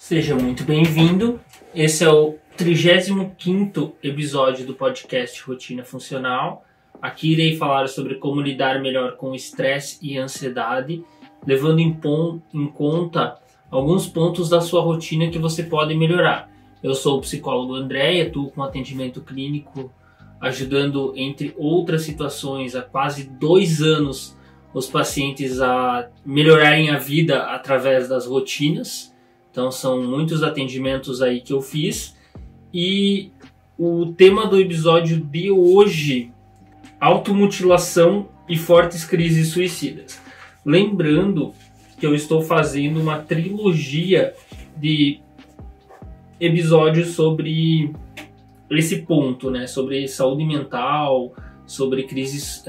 Seja muito bem-vindo. Esse é o 35º episódio do podcast Rotina Funcional. Aqui irei falar sobre como lidar melhor com estresse e ansiedade, levando em conta alguns pontos da sua rotina que você pode melhorar. Eu sou o psicólogo André e atuo com atendimento clínico, ajudando, entre outras situações, há quase 2 anos os pacientes a melhorarem a vida através das rotinas. Então são muitos atendimentos aí que eu fiz. E o tema do episódio de hoje: automutilação e fortes crises suicidas. Lembrando que eu estou fazendo uma trilogia de episódios sobre esse ponto, né? Sobre saúde mental, sobre crises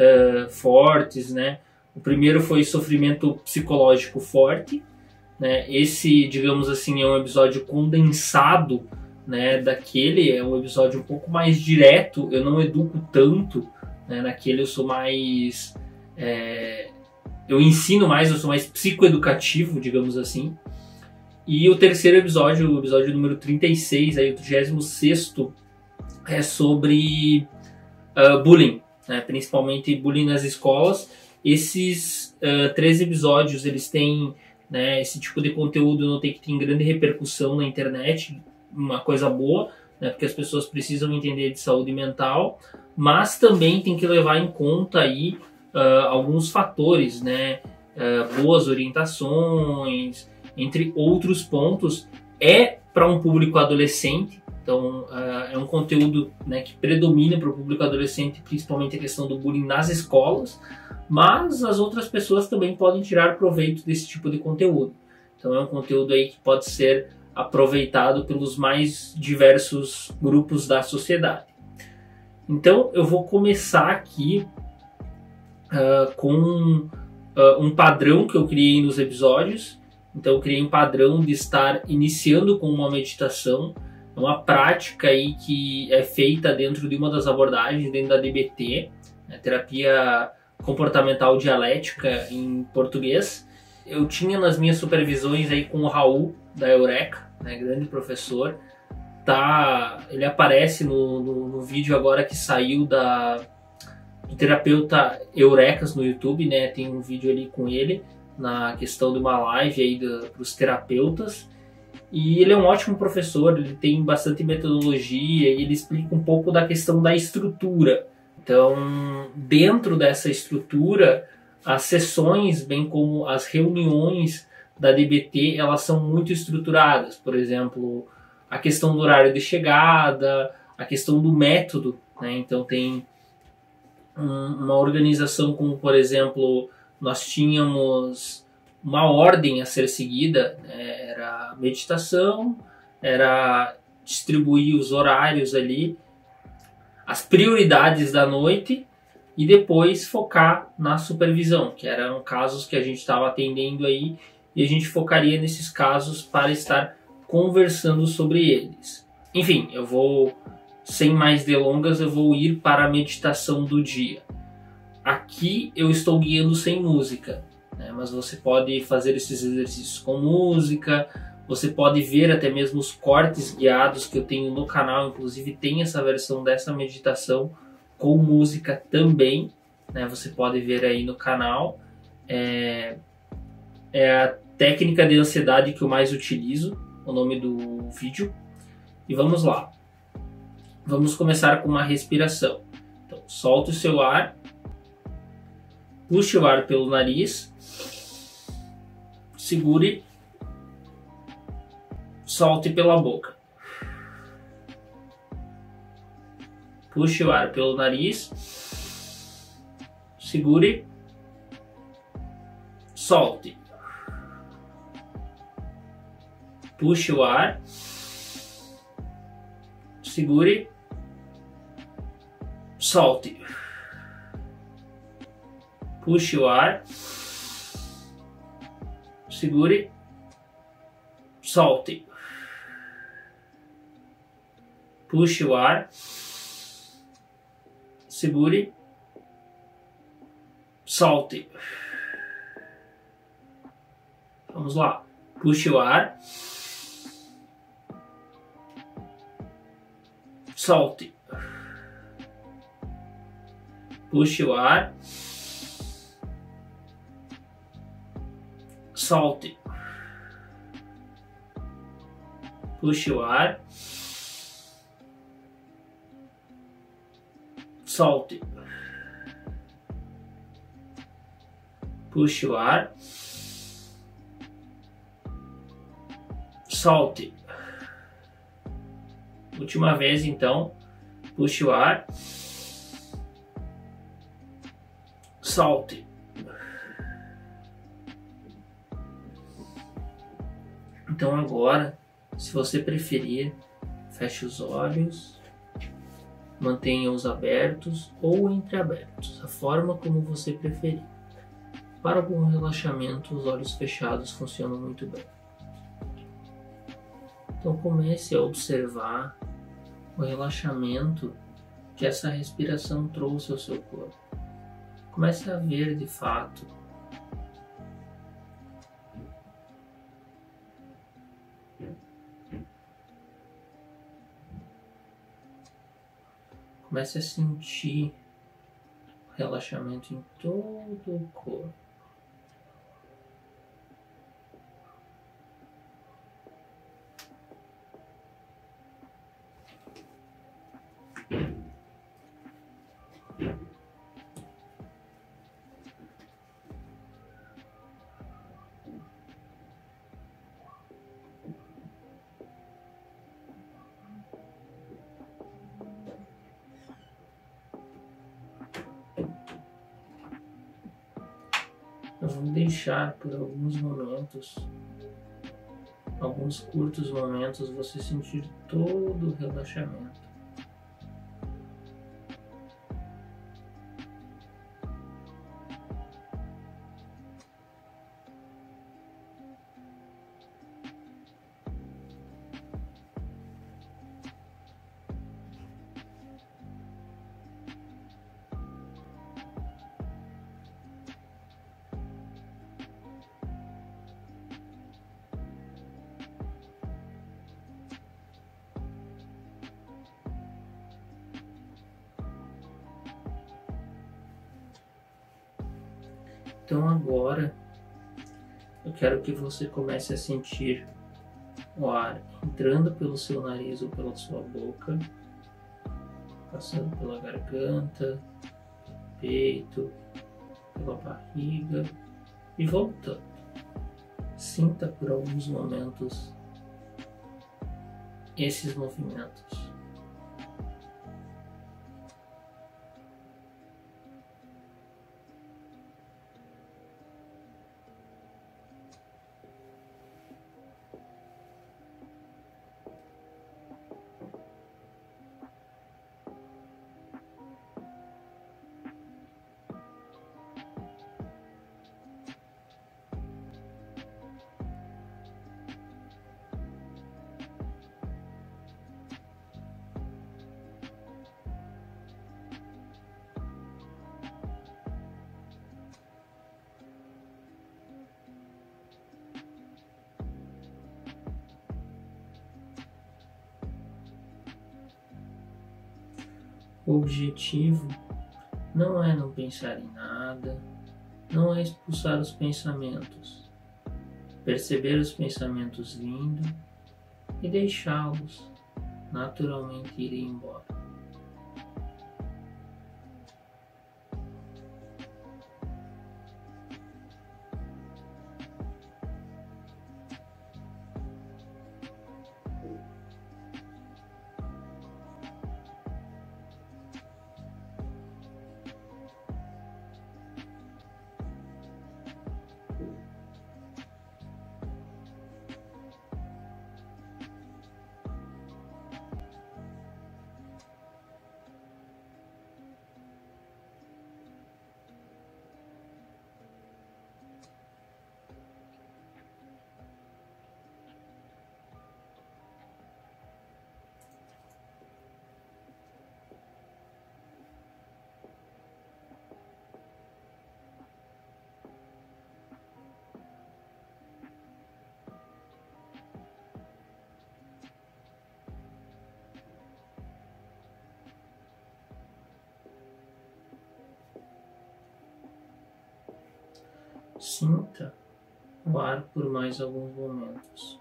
fortes, né? O primeiro foi sofrimento psicológico forte, né? Esse, digamos assim, é um episódio condensado, né, daquele. É um episódio um pouco mais direto, eu não educo tanto, né? Naquele eu sou mais... eu ensino mais, eu sou mais psicoeducativo, digamos assim. E o terceiro episódio, o episódio número 36, aí, o 36º, é sobre bullying, né? Principalmente bullying nas escolas. Esses 3 episódios, eles têm, né, esse tipo de conteúdo não tem que ter grande repercussão na internet, uma coisa boa, né, porque as pessoas precisam entender de saúde mental, mas também tem que levar em conta aí alguns fatores, né, boas orientações, entre outros pontos. É para um público adolescente, então é um conteúdo, né, que predomina para o público adolescente, principalmente a questão do bullying nas escolas, mas as outras pessoas também podem tirar proveito desse tipo de conteúdo. Então é um conteúdo aí que pode ser aproveitado pelos mais diversos grupos da sociedade. Então eu vou começar aqui com um padrão que eu criei nos episódios. Então eu criei um padrão de estar iniciando com uma meditação, uma prática aí que é feita dentro de uma das abordagens dentro da DBT, né, terapia comportamental dialética em português. Eu tinha nas minhas supervisões aí com o Raul da Eureka, né, grande professor. Ele aparece no vídeo agora que saiu do terapeuta Eurecas no YouTube, né? Tem um vídeo ali com ele na questão de uma live aí para os terapeutas. E ele é um ótimo professor, ele tem bastante metodologia e ele explica um pouco da questão da estrutura. Então, dentro dessa estrutura, as sessões, bem como as reuniões da DBT, elas são muito estruturadas. Por exemplo, a questão do horário de chegada, a questão do método, né? Então tem uma organização como, por exemplo, nós tínhamos uma ordem a ser seguida, né? Era meditação, era distribuir os horários ali, as prioridades da noite, e depois focar na supervisão, que eram casos que a gente estava atendendo aí, e a gente focaria nesses casos para estar conversando sobre eles. Enfim, sem mais delongas, eu vou ir para a meditação do dia. Aqui eu estou guiando sem música, né? Mas você pode fazer esses exercícios com música, você pode ver até mesmo os cortes guiados que eu tenho no canal, inclusive tem essa versão dessa meditação com música também, né? Você pode ver aí no canal. É a técnica de ansiedade que eu mais utilizo, o nome do vídeo. E vamos lá. Vamos começar com uma respiração. Então, solta o seu ar, puxe o ar pelo nariz, segure, solte pela boca. Puxe o ar pelo nariz, segure, solte. Puxe o ar, segure, solte. Puxe o ar, segure, solte. Puxe o ar, segure, solte. Vamos lá. Puxe o ar, Solte. Puxe o ar. Solte. Puxe o ar. Solte. Puxe o ar. Solte. Última vez, então. Puxe o ar. Solte. Então agora, se você preferir, feche os olhos, mantenha-os abertos ou entreabertos, a forma como você preferir. Para bom relaxamento, os olhos fechados funcionam muito bem. Então comece a observar o relaxamento que essa respiração trouxe ao seu corpo. Comece a ver de fato comece a sentir o relaxamento em todo o corpo. Eu vou deixar por alguns momentos, alguns curtos momentos, você sentir todo o relaxamento. Então agora eu quero que você comece a sentir o ar entrando pelo seu nariz ou pela sua boca, passando pela garganta, peito, pela barriga e voltando. Sinta por alguns momentos esses movimentos. O objetivo não é não pensar em nada, não é expulsar os pensamentos, perceber os pensamentos vindo e deixá-los naturalmente irem embora. Sinta o ar por mais alguns momentos.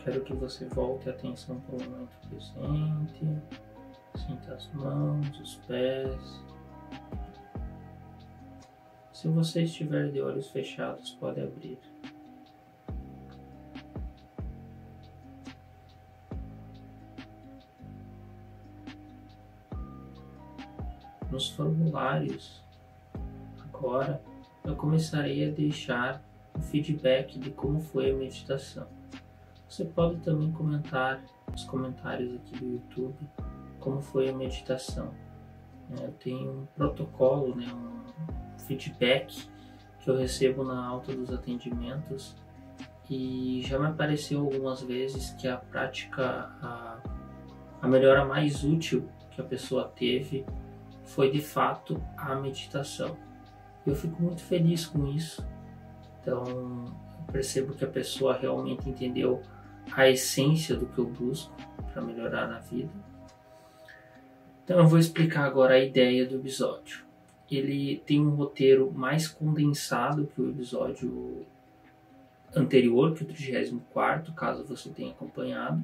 Quero que você volte a atenção para o momento presente. Sinta as mãos, os pés. Se você estiver de olhos fechados, pode abrir. Nos formulários, agora, eu começarei a deixar o feedback de como foi a meditação. Você pode também comentar nos comentários aqui do YouTube como foi a meditação. Eu tenho um protocolo, um feedback que eu recebo na alta dos atendimentos e já me apareceu algumas vezes que a prática, a melhora mais útil que a pessoa teve foi de fato a meditação. Eu fico muito feliz com isso. Então eu percebo que a pessoa realmente entendeu a essência do que eu busco para melhorar na vida. Então eu vou explicar agora a ideia do episódio. Ele tem um roteiro mais condensado que o episódio anterior, que é o 34º, caso você tenha acompanhado.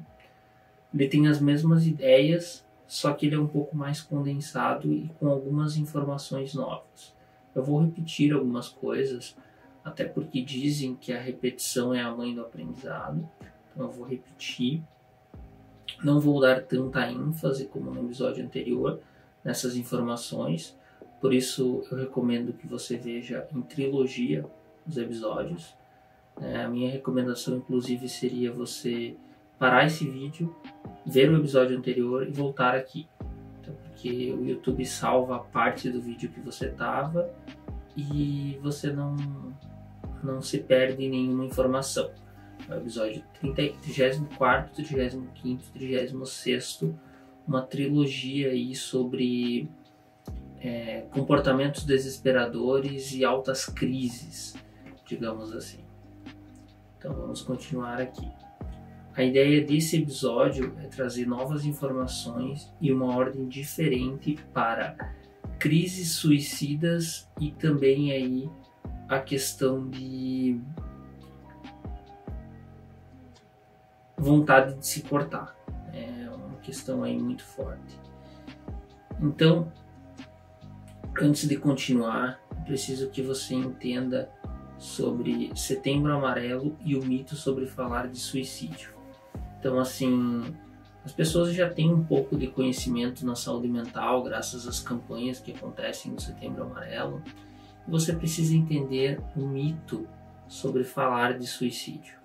Ele tem as mesmas ideias, só que ele é um pouco mais condensado e com algumas informações novas. Eu vou repetir algumas coisas, até porque dizem que a repetição é a mãe do aprendizado. Então eu vou repetir. Não vou dar tanta ênfase como no episódio anterior nessas informações. Por isso eu recomendo que você veja em trilogia os episódios. A minha recomendação inclusive seria você parar esse vídeo, ver o episódio anterior e voltar aqui. Então, porque o YouTube salva a parte do vídeo que você estava e você não se perde em nenhuma informação. O episódio 34º, 35º, 36º, uma trilogia aí sobre comportamentos desesperadores e altas crises, digamos assim. Então vamos continuar aqui. A ideia desse episódio é trazer novas informações e uma ordem diferente para crises suicidas e também aí a questão de vontade de se cortar. É uma questão aí muito forte. Então, antes de continuar, preciso que você entenda sobre Setembro Amarelo e o mito sobre falar de suicídio. Então, assim, as pessoas já têm um pouco de conhecimento na saúde mental graças às campanhas que acontecem no Setembro Amarelo. E você precisa entender o mito sobre falar de suicídio.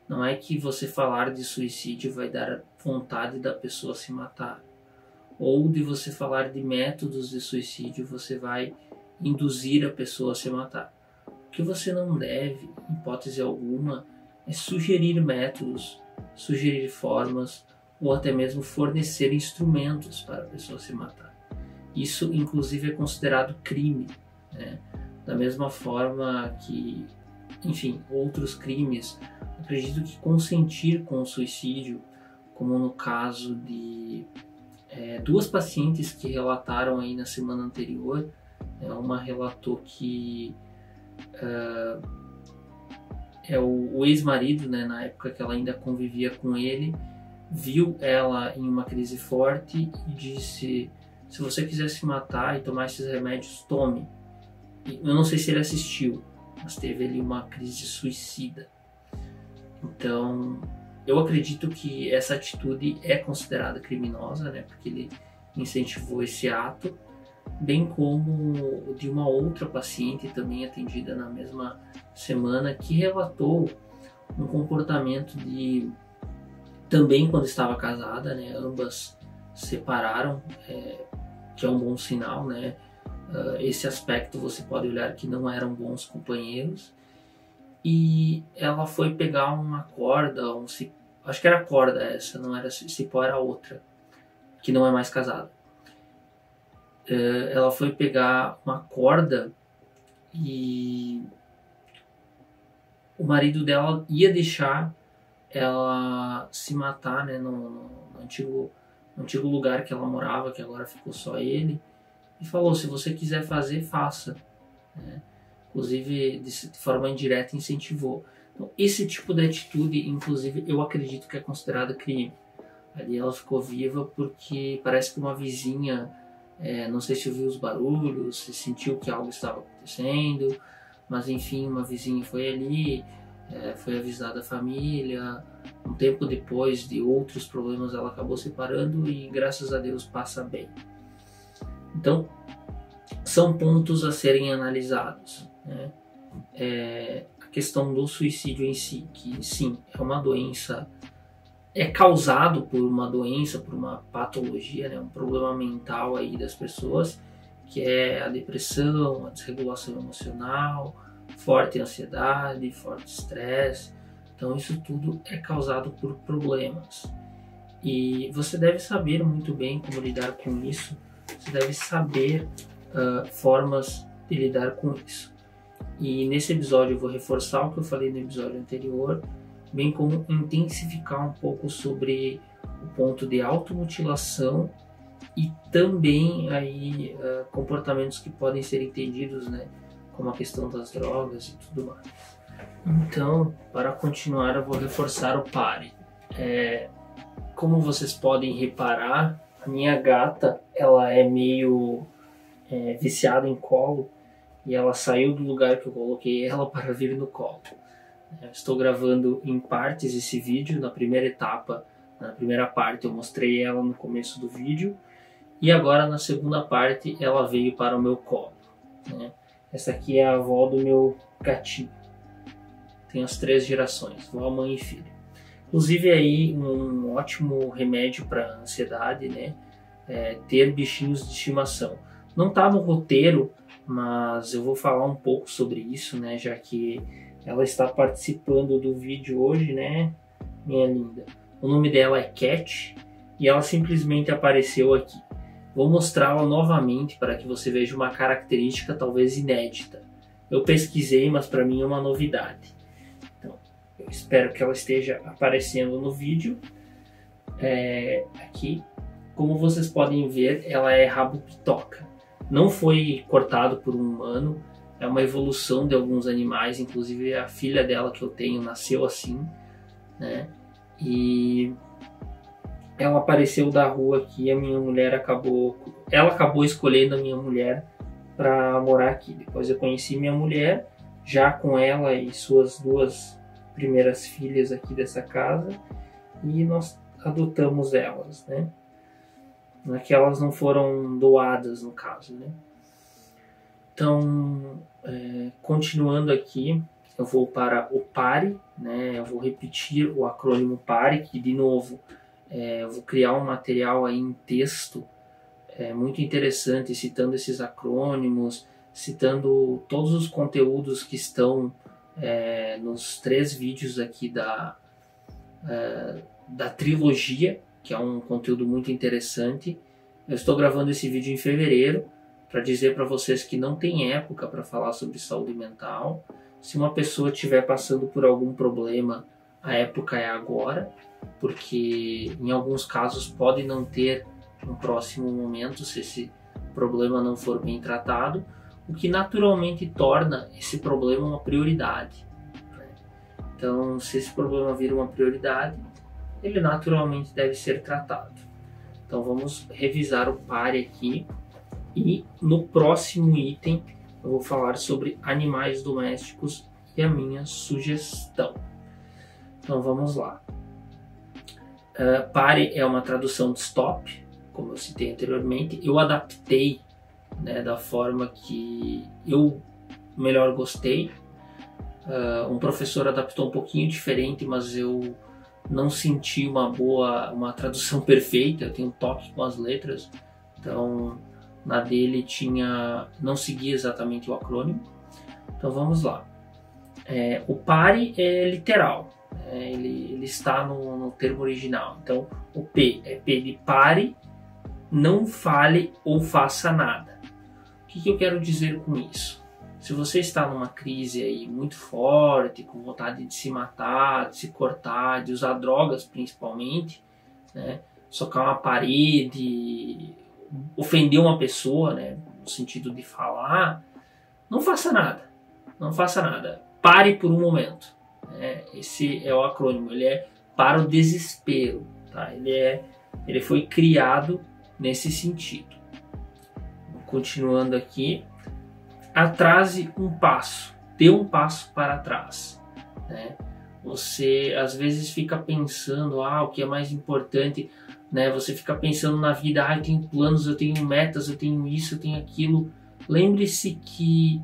Não é que você falar de suicídio vai dar vontade da pessoa se matar. Ou de você falar de métodos de suicídio, você vai induzir a pessoa a se matar. O que você não deve, em hipótese alguma, é sugerir métodos, sugerir formas ou até mesmo fornecer instrumentos para a pessoa se matar. Isso, inclusive, é considerado crime, né? Da mesma forma que, enfim, outros crimes. Acredito que consentir com o suicídio, como no caso de duas pacientes que relataram aí na semana anterior, uma relatou que o ex-marido, né, na época que ela ainda convivia com ele, viu ela em uma crise forte e disse: se você quiser se matar e tomar esses remédios, tome. Eu não sei se ele assistiu, mas teve ali uma crise suicida. Então, eu acredito que essa atitude é considerada criminosa, né, porque ele incentivou esse ato, bem como de uma outra paciente também atendida na mesma semana, que relatou um comportamento de, também quando estava casada, né, ambas separaram, que é um bom sinal, né. Esse aspecto você pode olhar que não eram bons companheiros, e ela foi pegar uma corda, acho que era corda essa, não era cipó, era outra, que não é mais casada. Ela foi pegar uma corda e o marido dela ia deixar ela se matar, né, no antigo lugar que ela morava, que agora ficou só ele, e falou: se você quiser fazer, faça, né? Inclusive, de forma indireta, incentivou. Então, esse tipo de atitude, inclusive, eu acredito que é considerado crime. Ali ela ficou viva porque parece que uma vizinha, não sei se ouviu os barulhos, se sentiu que algo estava acontecendo, mas enfim, uma vizinha foi ali, foi avisada a família. Um tempo depois de outros problemas, ela acabou separando e, graças a Deus, passa bem. Então, são pontos a serem analisados, né? A questão do suicídio em si, que sim, é uma doença, é causado por uma doença, por uma patologia, né? Um problema mental aí das pessoas, que é a depressão, a desregulação emocional, forte ansiedade, forte estresse. Então isso tudo é causado por problemas. E você deve saber muito bem como lidar com isso, você deve saber formas de lidar com isso. E nesse episódio eu vou reforçar o que eu falei no episódio anterior, bem como intensificar um pouco sobre o ponto de automutilação e também aí comportamentos que podem ser entendidos, né, como a questão das drogas e tudo mais. Então, para continuar, eu vou reforçar o pare. Como vocês podem reparar, a minha gata, ela é meio viciada em colo, e ela saiu do lugar que eu coloquei ela para vir no colo. Estou gravando em partes esse vídeo. Na primeira etapa, na primeira parte, eu mostrei ela no começo do vídeo, e agora na segunda parte ela veio para o meu colo, né? Essa aqui é a avó do meu gatinho. Tem as 3 gerações, vó, mãe e filho. Inclusive aí um ótimo remédio para ansiedade, né? Ter bichinhos de estimação. Não está no roteiro, mas eu vou falar um pouco sobre isso, né? Já que ela está participando do vídeo hoje, né, minha linda? O nome dela é Cat e ela simplesmente apareceu aqui. Vou mostrá-la novamente para que você veja uma característica talvez inédita. Eu pesquisei, mas para mim é uma novidade. Então, eu espero que ela esteja aparecendo no vídeo. Aqui, como vocês podem ver, ela é rabo pitoca. Não foi cortado por um humano, é uma evolução de alguns animais, inclusive a filha dela que eu tenho nasceu assim, né? E ela apareceu da rua aqui, a minha mulher acabou escolhendo a minha mulher para morar aqui. Depois eu conheci minha mulher, já com ela e suas 2 primeiras filhas aqui dessa casa, e nós adotamos elas, né? Elas não foram doadas, no caso, né? Então, continuando aqui, eu vou para o PARE, né? Eu vou repetir o acrônimo PARE, que, de novo, eu vou criar um material aí em texto muito interessante, citando esses acrônimos, citando todos os conteúdos que estão nos 3 vídeos aqui da trilogia, que é um conteúdo muito interessante. Eu estou gravando esse vídeo em fevereiro para dizer para vocês que não tem época para falar sobre saúde mental. Se uma pessoa estiver passando por algum problema, a época é agora, porque em alguns casos pode não ter um próximo momento se esse problema não for bem tratado, o que naturalmente torna esse problema uma prioridade. Então, se esse problema vira uma prioridade, ele naturalmente deve ser tratado. Então, vamos revisar o PARI aqui e no próximo item eu vou falar sobre animais domésticos e a minha sugestão. Então, vamos lá. PARI é uma tradução de STOP, como eu citei anteriormente. Eu adaptei, né, da forma que eu melhor gostei. Um professor adaptou um pouquinho diferente, mas eu não senti uma tradução perfeita. Eu tenho um toque com as letras, então na dele não seguia exatamente o acrônimo. Então vamos lá. O PARI é literal, ele está no termo original. Então o P é P de pare, não fale ou faça nada. O que eu quero dizer com isso? Se você está numa crise aí muito forte, com vontade de se matar, de se cortar, de usar drogas principalmente, né, socar uma parede, ofender uma pessoa, né, no sentido de falar, não faça nada. Não faça nada. Pare por um momento. Esse é o acrônimo. Ele é para o desespero. Tá? Ele foi criado nesse sentido. Continuando aqui. Atrase um passo, dê um passo para trás, né? Você às vezes fica pensando, o que é mais importante, né? Você fica pensando na vida, eu tenho planos, eu tenho metas, eu tenho isso, eu tenho aquilo. Lembre-se que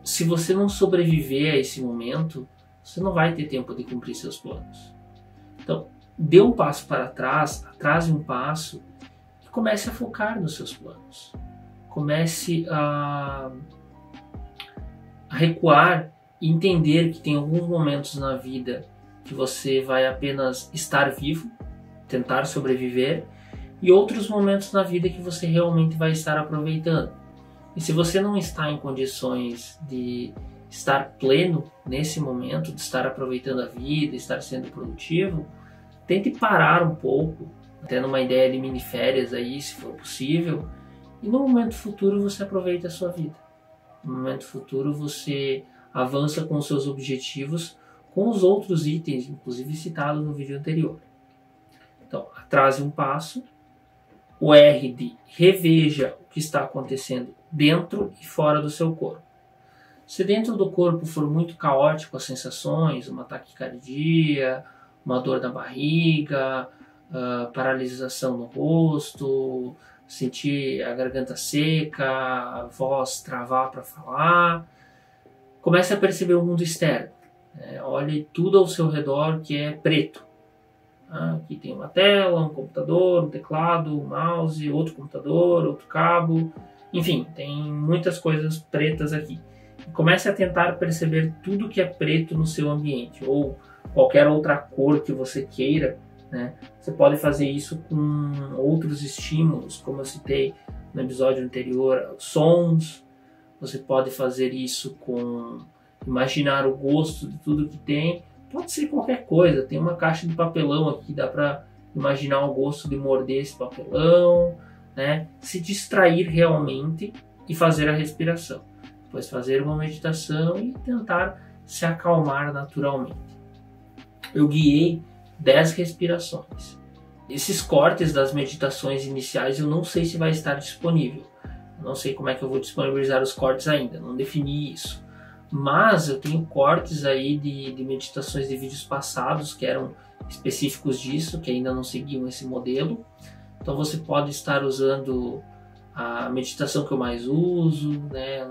se você não sobreviver a esse momento, você não vai ter tempo de cumprir seus planos. Então, dê um passo para trás, atrase um passo e comece a focar nos seus planos. Comece a recuar e entender que tem alguns momentos na vida que você vai apenas estar vivo, tentar sobreviver, e outros momentos na vida que você realmente vai estar aproveitando. E se você não está em condições de estar pleno nesse momento, de estar aproveitando a vida, estar sendo produtivo, tente parar um pouco, até numa ideia de mini férias aí, se for possível. E no momento futuro você aproveita a sua vida. No momento futuro você avança com os seus objetivos, com os outros itens, inclusive citados no vídeo anterior. Então, atrase um passo. O R de reveja o que está acontecendo dentro e fora do seu corpo. Se dentro do corpo for muito caótico as sensações, uma taquicardia, uma dor na barriga, paralisação no rosto, sentir a garganta seca, a voz travar para falar, comece a perceber o mundo externo. Olhe tudo ao seu redor que é preto. Aqui tem uma tela, um computador, um teclado, um mouse, outro computador, outro cabo, enfim, tem muitas coisas pretas aqui. Comece a tentar perceber tudo que é preto no seu ambiente, ou qualquer outra cor que você queira, né? Você pode fazer isso com outros estímulos, como eu citei no episódio anterior, sons. Você pode fazer isso com imaginar o gosto de tudo que tem. Pode ser qualquer coisa. Tem uma caixa de papelão aqui, dá para imaginar o gosto de morder esse papelão, né? Se distrair realmente e fazer a respiração. Depois fazer uma meditação e tentar se acalmar naturalmente. Eu guiei 10 respirações. Esses cortes das meditações iniciais eu não sei se vai estar disponível. Eu não sei como é que eu vou disponibilizar os cortes ainda, não defini isso. Mas eu tenho cortes aí de meditações de vídeos passados que eram específicos disso, que ainda não seguiam esse modelo. Então você pode estar usando a meditação que eu mais uso, né,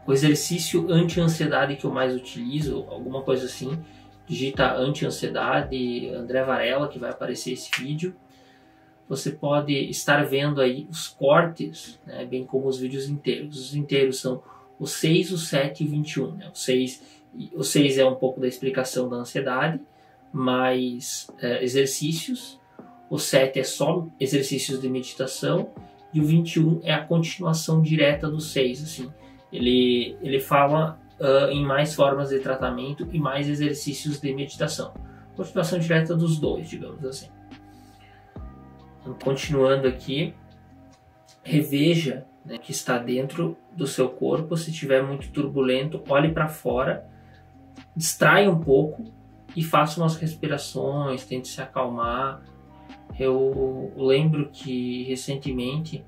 o exercício anti-ansiedade que eu mais utilizo, alguma coisa assim. Digita anti-ansiedade, André Varela, que vai aparecer esse vídeo. Você pode estar vendo aí os cortes, né, bem como os vídeos inteiros. Os inteiros são o 6, o 7 e o 21. Né? O 6 é um pouco da explicação da ansiedade, mais exercícios, o 7 é só exercícios de meditação, e o 21 é a continuação direta do 6. Assim. Ele fala em mais formas de tratamento e mais exercícios de meditação. Continuação direta dos dois, digamos assim. Então, continuando aqui, reveja, né, que está dentro do seu corpo. Se estiver muito turbulento, olhe para fora, distraia um pouco e faça umas respirações, tente se acalmar. Eu lembro que recentemente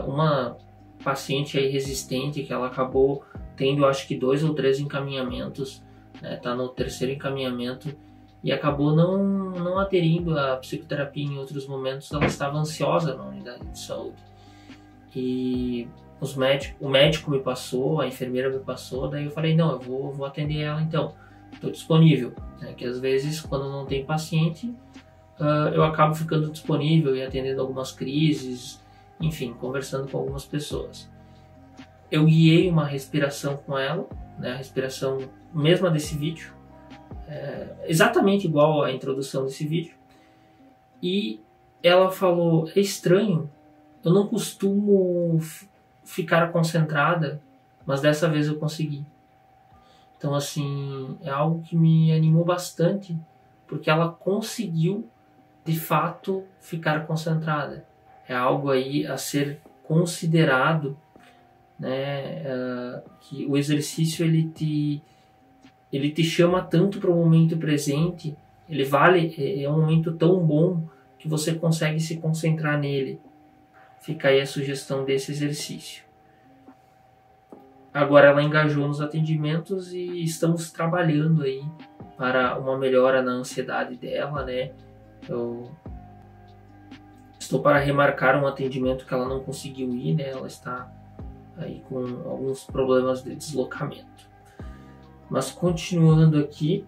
uma paciente aí resistente, que ela acabou tendo, acho que 2 ou 3 encaminhamentos, né, tá no 3º encaminhamento, e acabou não aderindo à psicoterapia em outros momentos. Ela estava ansiosa na unidade de saúde. E o médico me passou, a enfermeira me passou, daí eu falei, não, eu vou atender ela então, estou disponível. Né? Que às vezes, quando não tem paciente, eu acabo ficando disponível e atendendo algumas crises, enfim, conversando com algumas pessoas. Eu guiei uma respiração com ela, né? A respiração mesma desse vídeo, exatamente igual à introdução desse vídeo, e ela falou, é estranho, eu não costumo ficar concentrada, mas dessa vez eu consegui. Então, assim, é algo que me animou bastante, porque ela conseguiu, de fato, ficar concentrada. É algo aí a ser considerado, né, que o exercício ele te chama tanto para o momento presente, é um momento tão bom que você consegue se concentrar nele. Fica aí a sugestão desse exercício. Agora ela engajou nos atendimentos e estamos trabalhando aí para uma melhora na ansiedade dela, né? Eu estou para remarcar um atendimento que ela não conseguiu ir, né? Ela está aí com alguns problemas de deslocamento. Mas continuando aqui,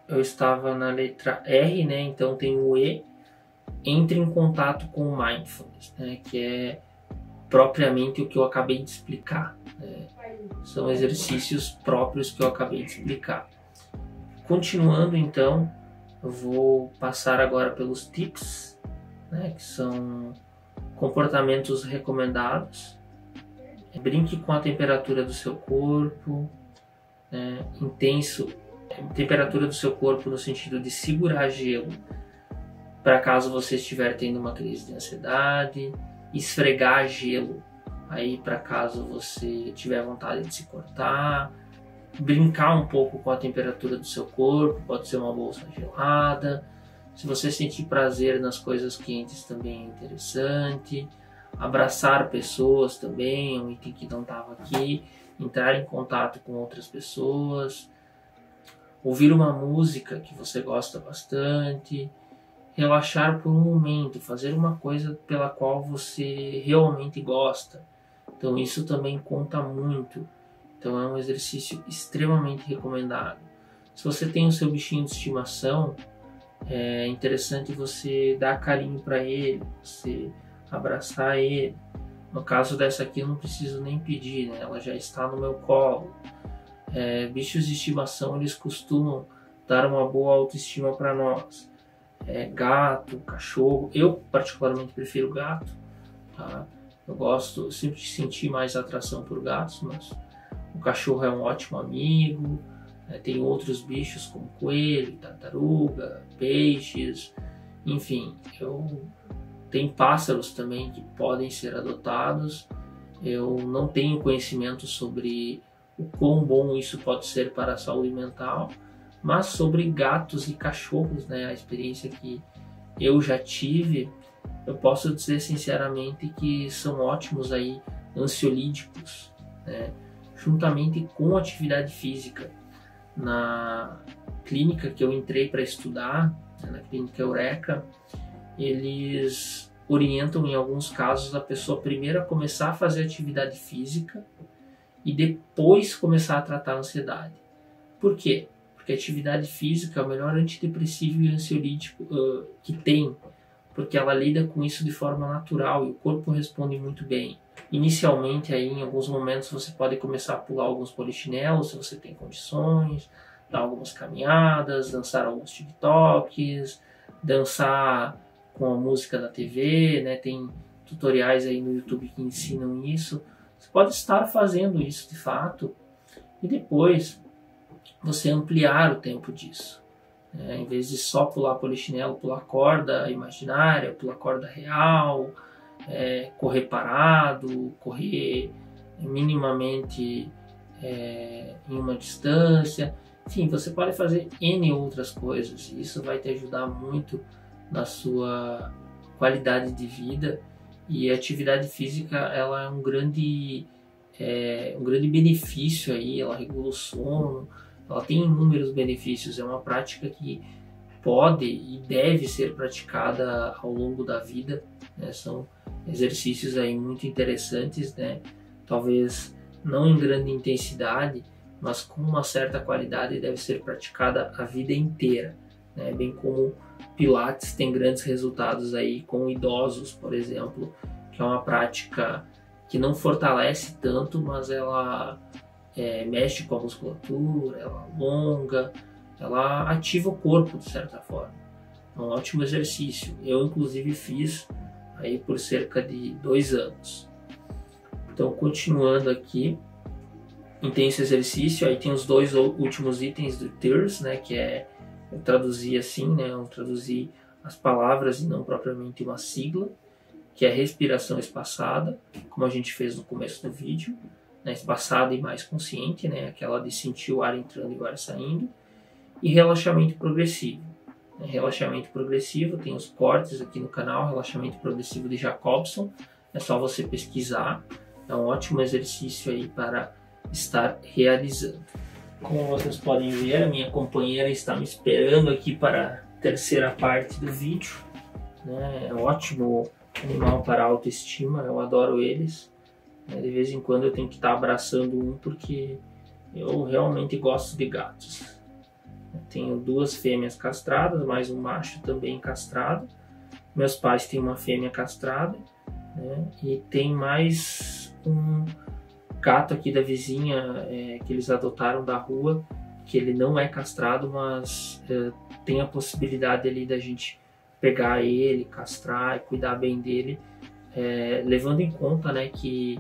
eu estava na letra R, né? Então tem o E. Entre em contato com o Mindfulness, né? Que é propriamente o que eu acabei de explicar. Né? São exercícios próprios que eu acabei de explicar. Continuando então, eu vou passar agora pelos tips, né? Que são comportamentos recomendados. Brinque com a temperatura do seu corpo, né? Temperatura do seu corpo no sentido de segurar gelo, para caso você estiver tendo uma crise de ansiedade, esfregar gelo, aí para caso você tiver vontade de se cortar, brincar um pouco com a temperatura do seu corpo, pode ser uma bolsa gelada. Se você sentir prazer nas coisas quentes também é interessante. Abraçar pessoas também é um item que não estava aqui. Entrar em contato com outras pessoas. Ouvir uma música que você gosta bastante. Relaxar por um momento. Fazer uma coisa pela qual você realmente gosta. Então isso também conta muito. Então é um exercício extremamente recomendado. Se você tem o seu bichinho de estimação, é interessante você dar carinho para ele, você abraçar ele. No caso dessa aqui eu não preciso nem pedir, né? Ela já está no meu colo. Bichos de estimação, eles costumam dar uma boa autoestima para nós. Gato, cachorro, eu particularmente prefiro gato, tá? Eu sempre senti mais atração por gatos, mas o cachorro é um ótimo amigo. Tem outros bichos como coelho, tartaruga, peixes, enfim, tem pássaros também que podem ser adotados. Eu não tenho conhecimento sobre o quão bom isso pode ser para a saúde mental, mas sobre gatos e cachorros, né, a experiência que eu já tive, eu posso dizer sinceramente que são ótimos aí ansiolíticos, né, juntamente com atividade física. Na clínica que eu entrei para estudar, na clínica Eureka, eles orientam em alguns casos a pessoa primeiro a começar a fazer atividade física e depois começar a tratar a ansiedade. Por quê? Porque a atividade física é o melhor antidepressivo e ansiolítico que tem, porque ela lida com isso de forma natural e o corpo responde muito bem. Inicialmente, aí, em alguns momentos, você pode começar a pular alguns polichinelos, se você tem condições, dar algumas caminhadas, dançar alguns TikToks, dançar com a música da TV, né? Tem tutoriais aí no YouTube que ensinam isso. Você pode estar fazendo isso de fato e depois você ampliar o tempo disso. Em vez de só pular polichinelo, pular corda imaginária, pular corda real, correr parado, correr minimamente em uma distância. Enfim, você pode fazer N outras coisas e isso vai te ajudar muito na sua qualidade de vida. E a atividade física ela é um grande benefício aí, ela regula o sono, ela tem inúmeros benefícios, é uma prática que pode e deve ser praticada ao longo da vida, né? São exercícios aí muito interessantes, né? Talvez não em grande intensidade, mas com uma certa qualidade, deve ser praticada a vida inteira, né? Bem como Pilates tem grandes resultados aí com idosos, por exemplo, que é uma prática que não fortalece tanto, mas ela mexe com a musculatura, ela alonga, ela ativa o corpo de certa forma. É um ótimo exercício. Eu inclusive fiz aí por cerca de 2 anos. Então, continuando aqui, tem esse exercício, aí tem os 2 últimos itens do TERS, né, que eu traduzi assim, né, eu traduzi as palavras e não propriamente uma sigla, que é respiração espaçada, como a gente fez no começo do vídeo, né, espaçada e mais consciente, né, aquela de sentir o ar entrando e o ar saindo, e relaxamento progressivo. Relaxamento progressivo, tem os cortes aqui no canal, relaxamento progressivo de Jacobson, é só você pesquisar, é um ótimo exercício aí para estar realizando. Como vocês podem ver, a minha companheira está me esperando aqui para a terceira parte do vídeo, né? É um ótimo animal para autoestima, eu adoro eles. De vez em quando eu tenho que estar abraçando um porque eu realmente gosto de gatos. Eu tenho 2 fêmeas castradas, mais um macho também castrado. Meus pais têm uma fêmea castrada, né? E tem mais um gato aqui da vizinha que eles adotaram da rua, que ele não é castrado, mas tem a possibilidade ali da gente pegar ele, castrar e cuidar bem dele, levando em conta, né, que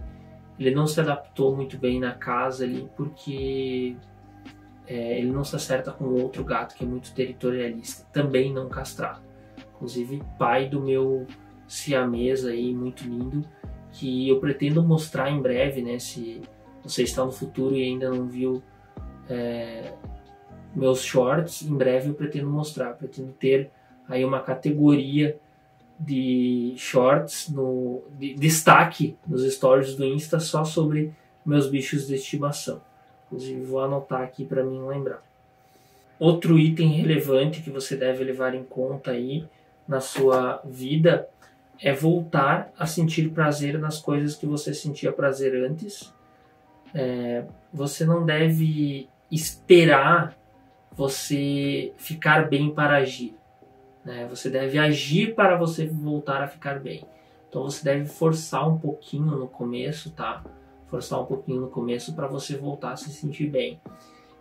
ele não se adaptou muito bem na casa ali, porque ele não se acerta com outro gato que é muito territorialista, também não castrado. Inclusive pai do meu siamês aí, muito lindo, que eu pretendo mostrar em breve, né? Se você está no futuro e ainda não viu meus shorts, em breve eu pretendo mostrar. Pretendo ter aí uma categoria de shorts, de destaque nos stories do Insta só sobre meus bichos de estimação. Inclusive vou anotar aqui para mim lembrar. Outro item relevante que você deve levar em conta aí na sua vida é voltar a sentir prazer nas coisas que você sentia prazer antes. Você não deve esperar você ficar bem para agir, né? Você deve agir para você voltar a ficar bem. Então você deve forçar um pouquinho no começo, tá? Forçar um pouquinho no começo para você voltar a se sentir bem.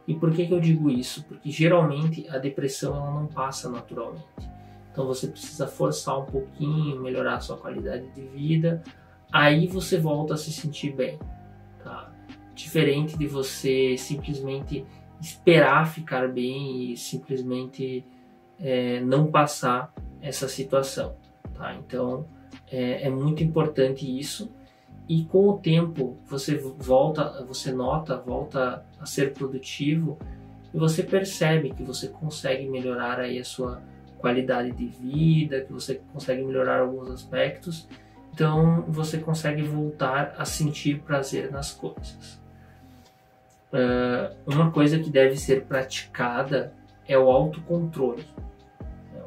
E por que eu digo isso? Porque geralmente a depressão ela não passa naturalmente. Então você precisa forçar um pouquinho, melhorar a sua qualidade de vida, aí você volta a se sentir bem, tá? Diferente de você simplesmente esperar ficar bem e simplesmente não passar essa situação, tá? Então é muito importante isso, e com o tempo você volta a ser produtivo e você percebe que você consegue melhorar aí a sua qualidade de vida, que você consegue melhorar alguns aspectos, então você consegue voltar a sentir prazer nas coisas. Uma coisa que deve ser praticada é o autocontrole.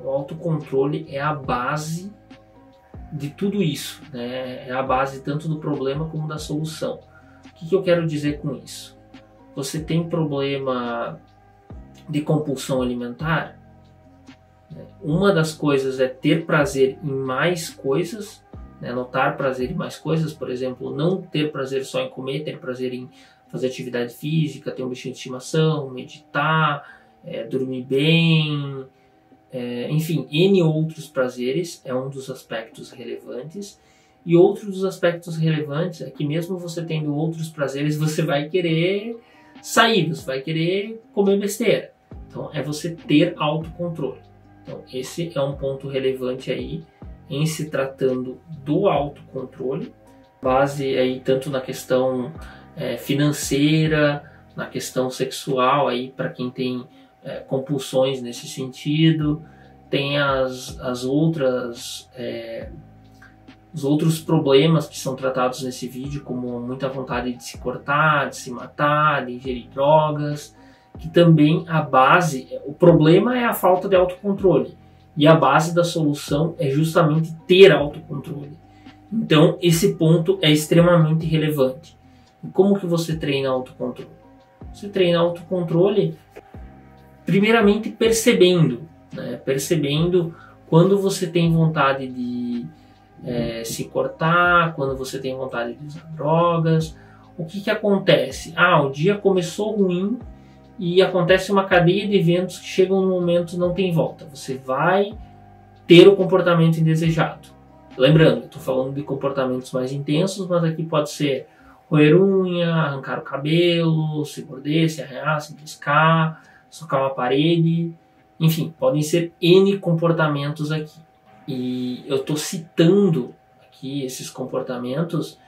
O autocontrole é a base de tudo isso, né? É a base tanto do problema como da solução. O que eu quero dizer com isso? Você tem problema de compulsão alimentar? Uma das coisas é ter prazer em mais coisas, né? Notar prazer em mais coisas, por exemplo, não ter prazer só em comer, ter prazer em fazer atividade física, ter um bichinho de estimação, meditar, dormir bem, enfim, N outros prazeres é um dos aspectos relevantes. E outro dos aspectos relevantes é que mesmo você tendo outros prazeres, você vai querer sair, você vai querer comer besteira. Então é você ter autocontrole. Então esse é um ponto relevante aí em se tratando do autocontrole, base aí tanto na questão financeira, na questão sexual aí para quem tem compulsões nesse sentido, tem as outras os outros problemas que são tratados nesse vídeo, como muita vontade de se cortar, de se matar, de ingerir drogas, que também o problema é a falta de autocontrole, e a base da solução é justamente ter autocontrole. Então esse ponto é extremamente relevante. E como que você treina autocontrole? Você treina autocontrole primeiramente percebendo, percebendo quando você tem vontade de se cortar, quando você tem vontade de usar drogas. O que acontece? O dia começou ruim e acontece uma cadeia de eventos que chegam no momento e não tem volta. Você vai ter o comportamento indesejado. Lembrando, eu estou falando de comportamentos mais intensos, mas aqui pode ser roer unha, arrancar o cabelo, se morder, se arranhar, se piscar, socar uma parede, enfim, podem ser N comportamentos aqui. E eu estou citando aqui esses comportamentos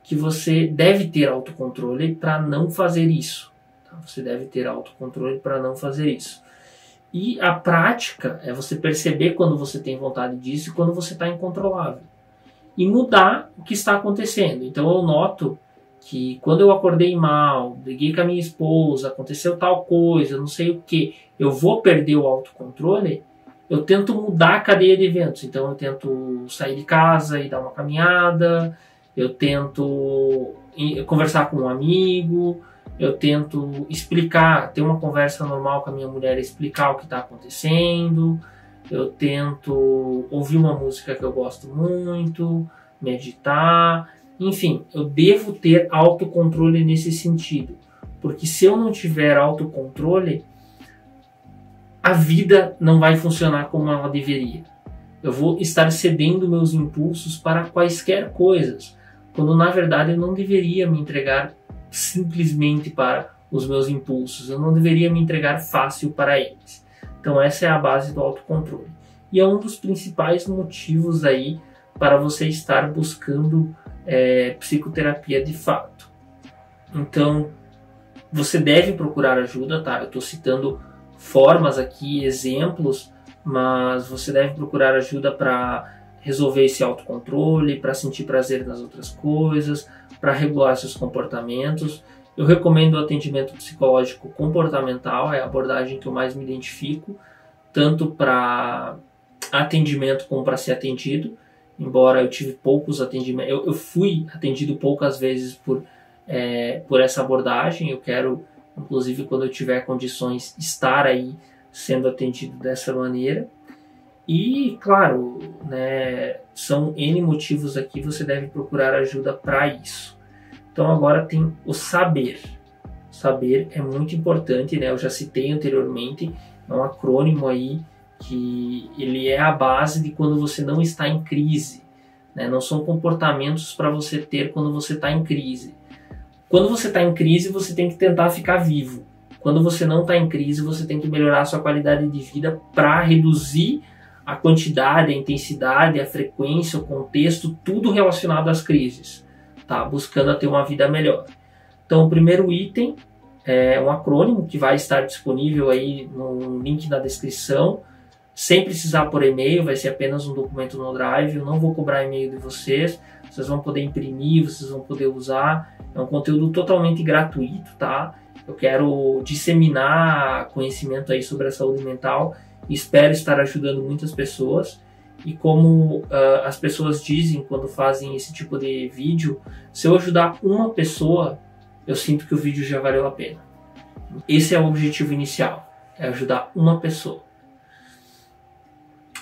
que você deve ter autocontrole para não fazer isso. Tá? Você deve ter autocontrole para não fazer isso. E a prática é você perceber quando você tem vontade disso e quando você está incontrolável. E mudar o que está acontecendo. Então eu noto que quando eu acordei mal, briguei com a minha esposa, aconteceu tal coisa, não sei o que, eu vou perder o autocontrole, eu tento mudar a cadeia de eventos. Então eu tento sair de casa e dar uma caminhada, eu tento conversar com um amigo, eu tento explicar, ter uma conversa normal com a minha mulher, explicar o que está acontecendo, eu tento ouvir uma música que eu gosto muito, meditar, enfim, eu devo ter autocontrole nesse sentido, porque se eu não tiver autocontrole, a vida não vai funcionar como ela deveria. Eu vou estar cedendo meus impulsos para quaisquer coisas, quando na verdade eu não deveria me entregar simplesmente para os meus impulsos, eu não deveria me entregar fácil para eles. Então essa é a base do autocontrole. E é um dos principais motivos aí para você estar buscando psicoterapia de fato. Então você deve procurar ajuda, tá? Eu estou citando formas aqui, exemplos, mas você deve procurar ajuda para resolver esse autocontrole, para sentir prazer nas outras coisas, para regular seus comportamentos. Eu recomendo o atendimento psicológico comportamental, é a abordagem que eu mais me identifico, tanto para atendimento como para ser atendido, embora eu tive poucos atendimentos, eu fui atendido poucas vezes por essa abordagem. Eu quero, inclusive, quando eu tiver condições, estar aí sendo atendido dessa maneira. E, claro, são N motivos aqui, você deve procurar ajuda para isso. Então agora tem o saber. Saber é muito importante, eu já citei anteriormente, é um acrônimo aí que ele é a base de quando você não está em crise. Não são comportamentos para você ter quando você está em crise. Quando você está em crise, você tem que tentar ficar vivo. Quando você não está em crise, você tem que melhorar a sua qualidade de vida para reduzir a quantidade, a intensidade, a frequência, o contexto, tudo relacionado às crises, tá? Buscando ter uma vida melhor. Então, o primeiro item é um acrônimo que vai estar disponível aí no link na descrição, sem precisar por e-mail, vai ser apenas um documento no Drive. Eu não vou cobrar e-mail de vocês, vocês vão poder imprimir, vocês vão poder usar. É um conteúdo totalmente gratuito, tá? Eu quero disseminar conhecimento aí sobre a saúde mental e espero estar ajudando muitas pessoas. E como as pessoas dizem quando fazem esse tipo de vídeo, se eu ajudar uma pessoa, eu sinto que o vídeo já valeu a pena. Esse é o objetivo inicial, é ajudar uma pessoa.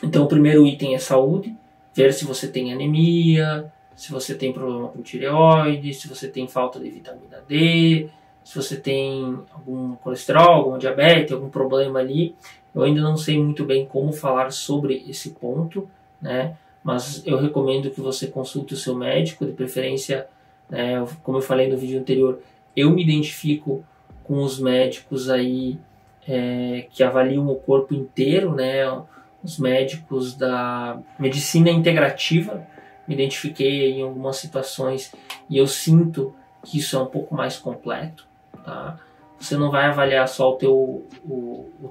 Então o primeiro item é saúde, ver se você tem anemia, se você tem problema com tireoide, se você tem falta de vitamina D, se você tem algum colesterol, algum diabetes, algum problema ali. Eu ainda não sei muito bem como falar sobre esse ponto, né? Mas eu recomendo que você consulte o seu médico, de preferência, né? Como eu falei no vídeo anterior, eu me identifico com os médicos aí que avaliam o corpo inteiro, né? Os médicos da medicina integrativa. Me identifiquei em algumas situações e eu sinto que isso é um pouco mais completo, tá? Você não vai avaliar só o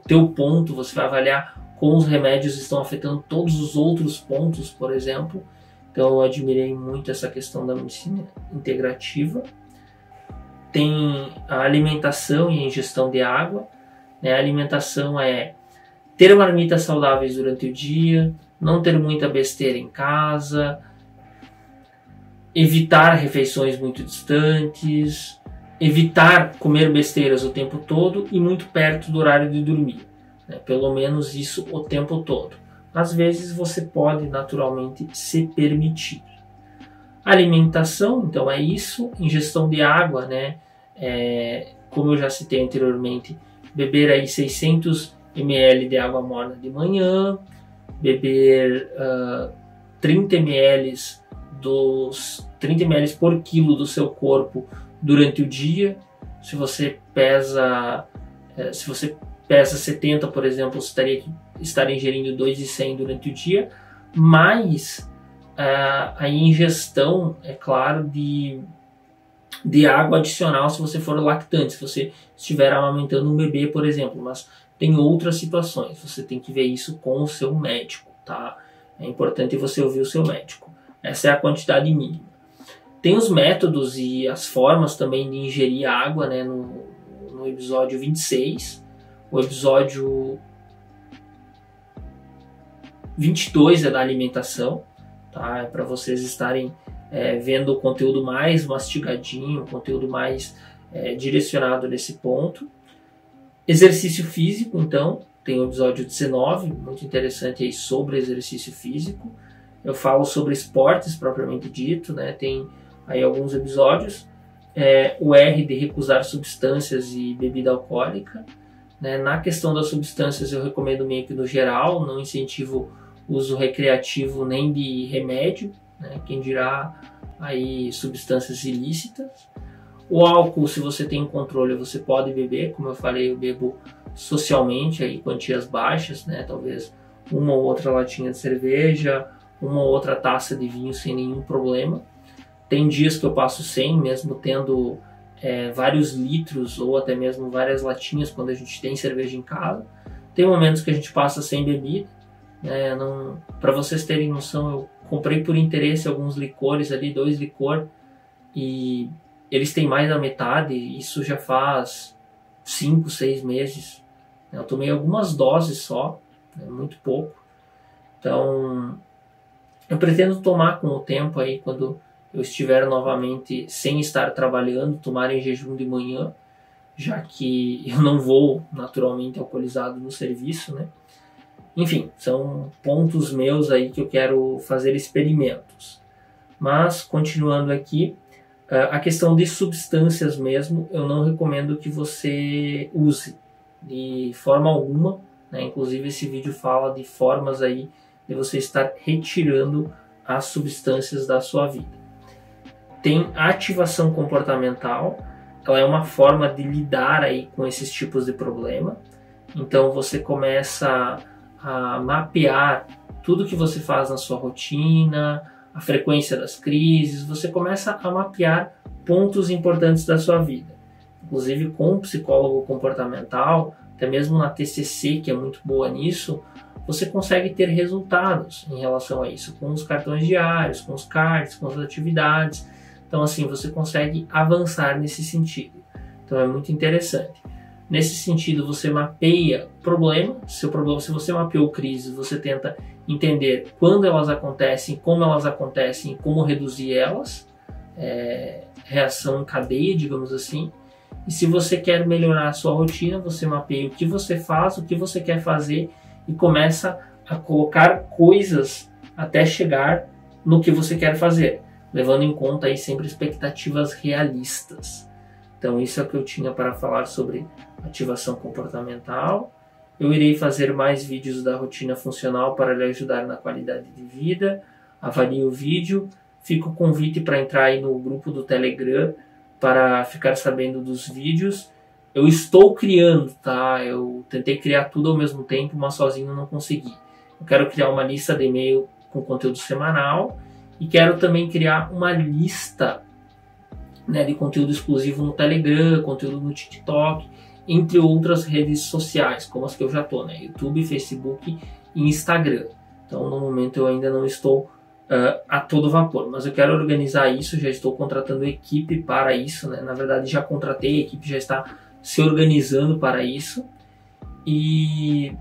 teu ponto, você vai avaliar como os remédios estão afetando todos os outros pontos, por exemplo. Então eu admirei muito essa questão da medicina integrativa. Tem a alimentação e a ingestão de água, né? A alimentação é ter marmitas saudáveis durante o dia, não ter muita besteira em casa, evitar refeições muito distantes, evitar comer besteiras o tempo todo e muito perto do horário de dormir, né? Pelo menos isso o tempo todo. Às vezes você pode naturalmente se permitir. Alimentação, então é isso. Ingestão de água, né? Como eu já citei anteriormente, beber aí 600 ml de água morna de manhã, beber 30 ml por quilo do seu corpo durante o dia. Se você pesa 70, por exemplo, você estaria ingerindo 2,100 durante o dia, mais a ingestão, é claro, de água adicional se você for lactante, se você estiver amamentando um bebê, por exemplo. Mas tem outras situações, você tem que ver isso com o seu médico, tá? É importante você ouvir o seu médico. Essa é a quantidade mínima. Tem os métodos e as formas também de ingerir água, né? No episódio 26, o episódio 22 é da alimentação, tá? É para vocês estarem vendo o conteúdo mais mastigadinho, o conteúdo mais direcionado nesse ponto. Exercício físico, então, tem o episódio 19, muito interessante aí sobre exercício físico. Eu falo sobre esportes propriamente dito, né? Tem aí alguns episódios. O R de recusar substâncias e bebida alcoólica, né? Na questão das substâncias eu recomendo meio que no geral, não incentivo o uso recreativo nem de remédio, né? Quem dirá aí substâncias ilícitas. O álcool, se você tem controle, você pode beber. Como eu falei, eu bebo socialmente, aí quantias baixas, né? Talvez uma ou outra latinha de cerveja, uma ou outra taça de vinho sem nenhum problema. Tem dias que eu passo sem, mesmo tendo vários litros ou até mesmo várias latinhas quando a gente tem cerveja em casa. Tem momentos que a gente passa sem bebida, né? Para vocês terem noção, eu comprei por interesse alguns licores ali, 2 licores, e eles têm mais da metade. Isso já faz 5, 6 meses. Eu tomei algumas doses só, né? Muito pouco. Então eu pretendo tomar com o tempo aí, quando eu estiver novamente sem estar trabalhando, tomar em jejum de manhã, já que eu não vou naturalmente alcoolizado no serviço, né? Enfim, são pontos meus aí que eu quero fazer experimentos. Mas, continuando aqui, a questão de substâncias mesmo, eu não recomendo que você use de forma alguma, né? Inclusive esse vídeo fala de formas aí de você estar retirando as substâncias da sua vida. Tem a ativação comportamental, ela é uma forma de lidar aí com esses tipos de problema. Então você começa a mapear tudo que você faz na sua rotina, a frequência das crises, você começa a mapear pontos importantes da sua vida. Inclusive com um psicólogo comportamental, até mesmo na TCC, que é muito boa nisso, você consegue ter resultados em relação a isso, com os cartões diários, com os cards, com as atividades. Então assim, você consegue avançar nesse sentido. Então é muito interessante. Nesse sentido, você mapeia problema. Se você mapeou crises, você tenta entender quando elas acontecem, e como reduzir elas. Reação em cadeia, digamos assim. E se você quer melhorar a sua rotina, você mapeia o que você faz, o que você quer fazer e começa a colocar coisas até chegar no que você quer fazer, levando em conta aí sempre expectativas realistas. Então isso é o que eu tinha para falar sobre ativação comportamental. Eu irei fazer mais vídeos da rotina funcional para lhe ajudar na qualidade de vida. Avalie o vídeo. Fica o convite para entrar aí no grupo do Telegram para ficar sabendo dos vídeos. Eu estou criando, tá? Eu tentei criar tudo ao mesmo tempo, mas sozinho não consegui. Eu quero criar uma lista de e-mail com conteúdo semanal e quero também criar uma lista, né, de conteúdo exclusivo no Telegram, conteúdo no TikTok, entre outras redes sociais, como as que eu já estou, né? YouTube, Facebook e Instagram. Então, no momento, eu ainda não estou a todo vapor, mas eu quero organizar isso, já estou contratando equipe para isso, né? Na verdade, já contratei, a equipe já está se organizando para isso. E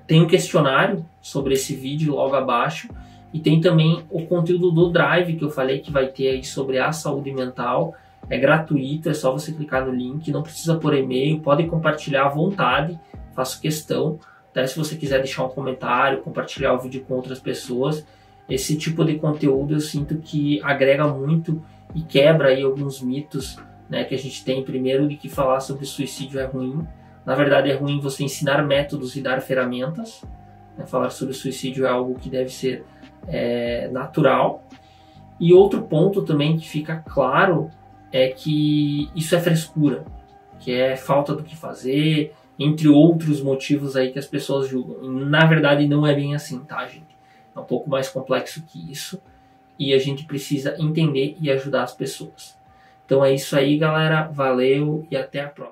tem um questionário sobre esse vídeo logo abaixo, e tem também o conteúdo do Drive, que eu falei que vai ter aí sobre a saúde mental. É gratuito, é só você clicar no link, não precisa pôr e-mail, pode compartilhar à vontade, faço questão. Até se você quiser deixar um comentário, compartilhar o vídeo com outras pessoas. Esse tipo de conteúdo eu sinto que agrega muito e quebra aí alguns mitos, né, que a gente tem. Primeiro, de que falar sobre suicídio é ruim. Na verdade, é ruim você ensinar métodos e dar ferramentas. Né? Falar sobre suicídio é algo que deve ser natural. E outro ponto também que fica claro é que isso é frescura, que é falta do que fazer, entre outros motivos aí que as pessoas julgam. E, na verdade, não é bem assim, tá, gente? É um pouco mais complexo que isso e a gente precisa entender e ajudar as pessoas. Então é isso aí, galera. Valeu e até a próxima.